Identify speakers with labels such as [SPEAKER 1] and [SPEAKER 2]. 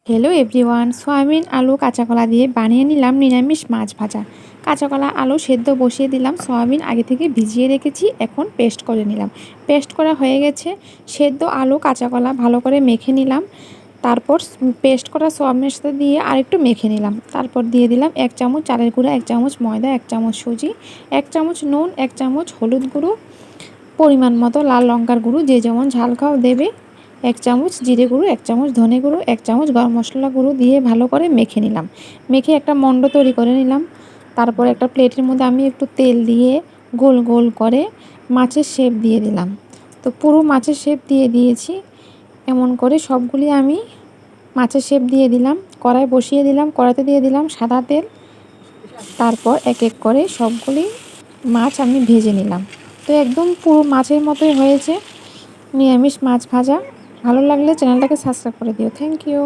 [SPEAKER 1] Hello everyone, soybean আলু কাঁচা কলা দিয়ে বানিয়ে নিলাম নিরামিষ মাছ ভাজা। কাঁচা কলা আলু সেদ্ধ বসিয়ে দিলাম, সয়াবিন আগে থেকে ভিজিয়ে রেখেছি, এখন পেস্ট করে নিলাম। পেস্ট করা হয়ে গেছে। সেদ্ধ আলু কাঁচা কলা ভালো করে মেখে নিলাম। তারপর পেস্ট করা সয়াবিনের সাথে দিয়ে আরেকটু মেখে নিলাম। তারপর দিয়ে দিলাম 1 চামচ চালের গুঁড়া, 1 চামচ ময়দা, 1 চামচ সুজি, 1 চামচ নুন, 1 চামচ হলুদ গুঁড়ো, পরিমাণ মতো লাল লঙ্কার গুঁড়ো, যে যেমন ঝাল খাও দেবে, 1 চামচ জিরে গুঁড়ো, 1 চামচ ধনে গুঁড়ো, 1 চামচ গরম মশলা গুঁড়ো দিয়ে ভালো করে মেখে নিলাম। মেখে একটা মণ্ড তৈরি করে নিলাম। তারপর একটা প্লেটের মধ্যে আমি একটু তেল দিয়ে গোল গোল করে মাছের শেপ দিয়ে দিলাম। তো পুরো মাছের শেপ দিয়ে দিয়েছি। এমন করে সবগুলি আমি মাছের শেপ দিয়ে দিলাম। কড়াই বসিয়ে দিলাম, কড়াইতে দিয়ে দিলাম সাদা তেল। তারপর এক এক করে সবগুলি মাছ আমি ভেজে নিলাম। তো একদম পুরো মাছের মতোই হয়েছে নিরামিষ মাছ ভাজা। ভালো লাগলে চ্যানেলটাকে সাবস্ক্রাইব করে দিও। Thank you.